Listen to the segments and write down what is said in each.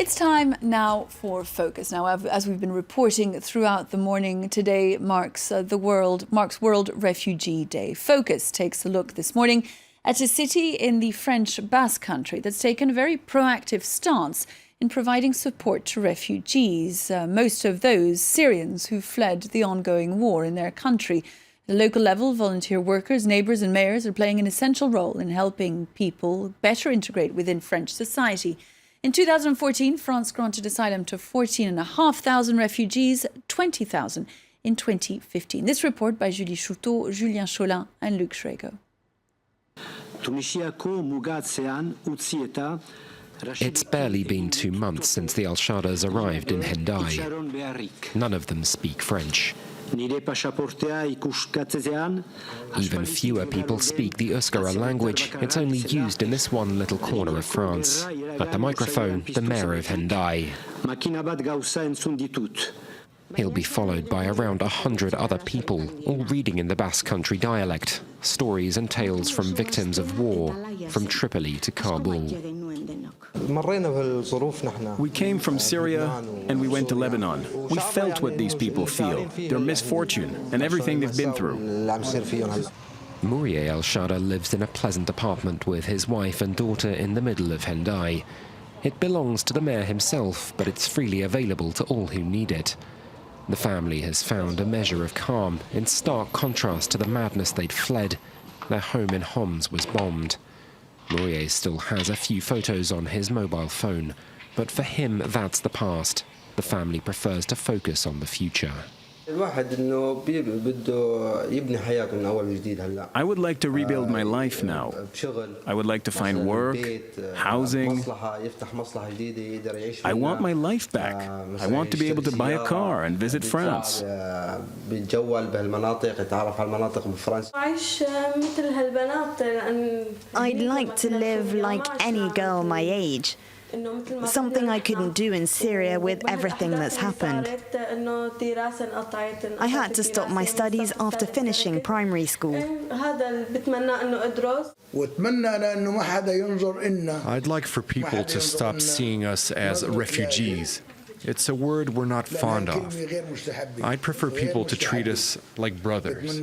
It's time now for Focus. Now, as we've been reporting throughout the morning, today marks World Refugee Day. Focus takes a look this morning at a city in the French Basque country that's taken a very proactive stance in providing support to refugees, most of those Syrians who fled the ongoing war in their country. At the local level, volunteer workers, neighbours and mayors are playing an essential role in helping people better integrate within French society. In 2014, France granted asylum to 14,500 refugees, 20,000 in 2015. This report by Julie Chouteau, Julien Cholin and Luc Schrago. It's barely been 2 months since the Al-Shadas arrived in Hendaye. None of them speak French. Even fewer people speak the Euskara language. It's only used in this one little corner of France. At the microphone, the mayor of Hendaye. He'll be followed by around 100 other people, all reading in the Basque country dialect, stories and tales from victims of war, from Tripoli to Kabul. We came from Syria and we went to Lebanon. We felt what these people feel, their misfortune and everything they've been through. Mourier Al-Shada lives in a pleasant apartment with his wife and daughter in the middle of Hendaye. It belongs to the mayor himself, but it's freely available to all who need it. The family has found a measure of calm, in stark contrast to the madness they'd fled. Their home in Homs was bombed. Mourier still has a few photos on his mobile phone, but for him that's the past. The family prefers to focus on the future. I would like to rebuild my life now. I would like to find work, housing. I want my life back. I want to be able to buy a car and visit France. I'd like to live like any girl my age. Something I couldn't do in Syria with everything that's happened. I had to stop my studies after finishing primary school. I'd like for people to stop seeing us as refugees. It's a word we're not fond of. I'd prefer people to treat us like brothers.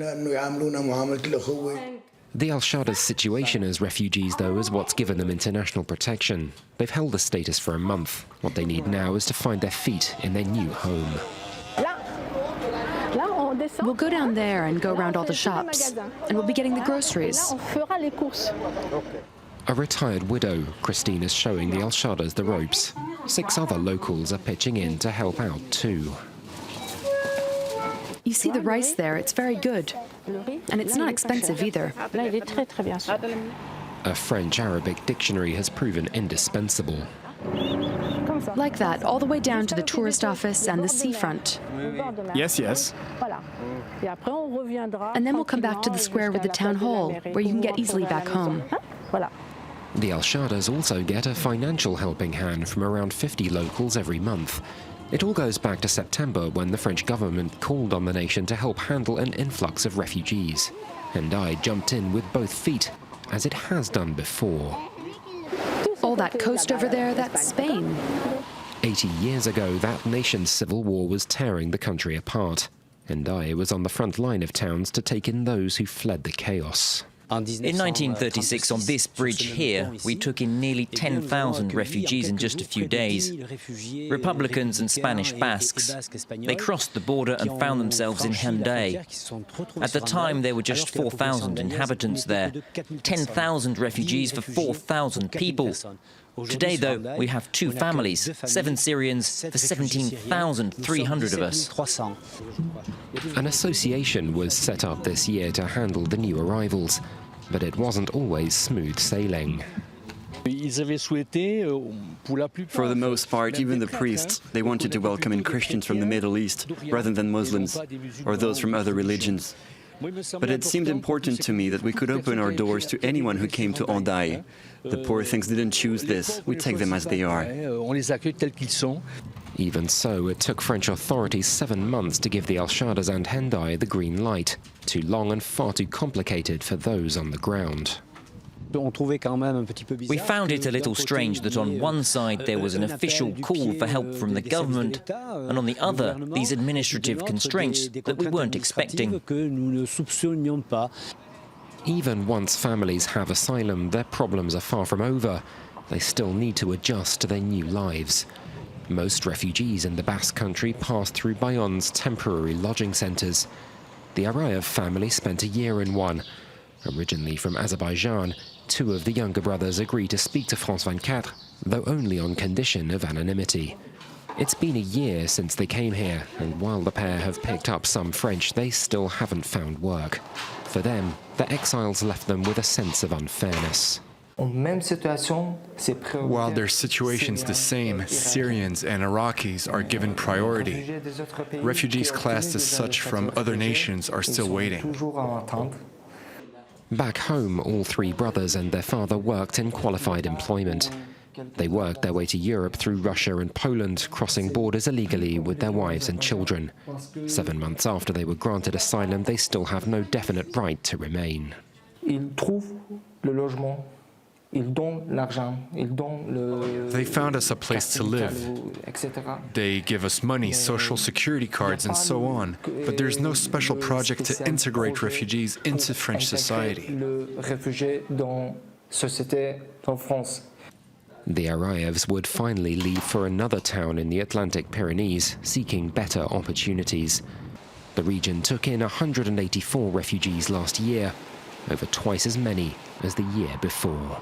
The Al-Shada's situation as refugees, though, is what's given them international protection. They've held the status for a month. What they need now is to find their feet in their new home. We'll go down there and go around all the shops, and we'll be getting the groceries. A retired widow, Christine, is showing the Al-Shadas the ropes. 6 other locals are pitching in to help out too. You see the rice there, it's very good. And it's not expensive either. A French-Arabic dictionary has proven indispensable. Like that, all the way down to the tourist office and the seafront. Yes, yes. And then we'll come back to the square with the town hall, where you can get easily back home. The Al-Shadas also get a financial helping hand from around 50 locals every month. It all goes back to September, when the French government called on the nation to help handle an influx of refugees. Hendaye jumped in with both feet, as it has done before. All that coast over there, that's Spain. 80 years ago, that nation's civil war was tearing the country apart. Hendaye was on the front line of towns to take in those who fled the chaos. In 1936, on this bridge here, we took in nearly 10,000 refugees in just a few days. Republicans and Spanish Basques. They crossed the border and found themselves in Hendaye. At the time, there were just 4,000 inhabitants there. 10,000 refugees for 4,000 people. Today, though, we have 2 families, 7 Syrians for 17,300 of us. An association was set up this year to handle the new arrivals, but it wasn't always smooth sailing. For the most part, even the priests, they wanted to welcome in Christians from the Middle East rather than Muslims or those from other religions. But it seemed important to me that we could open our doors to anyone who came to Hendaye. The poor things didn't choose this. We take them as they are. Even so, it took French authorities 7 months to give the Al-Shadas and Hendaye the green light. Too long and far too complicated for those on the ground. We found it a little strange that on one side there was an official call for help from the government, and on the other, these administrative constraints that we weren't expecting. Even once families have asylum, their problems are far from over. They still need to adjust to their new lives. Most refugees in the Basque Country pass through Bayonne's temporary lodging centres. The Arayev family spent a year in one. Originally from Azerbaijan, two of the younger brothers agreed to speak to France 24, though only on condition of anonymity. It's been a year since they came here, and while the pair have picked up some French, they still haven't found work. For them, the exiles left them with a sense of unfairness. While their situation's the same, Syrians and Iraqis are given priority. Refugees classed as such from other nations are still waiting. Back home, all three brothers and their father worked in qualified employment. They worked their way to Europe through Russia and Poland, crossing borders illegally with their wives and children. 7 months after they were granted asylum, they still have no definite right to remain. They found us a place to live. They give us money, social security cards, and so on. But there's no special project to integrate refugees into French society. The Arayevs would finally leave for another town in the Atlantic Pyrenees, seeking better opportunities. The region took in 184 refugees last year, over twice as many as the year before.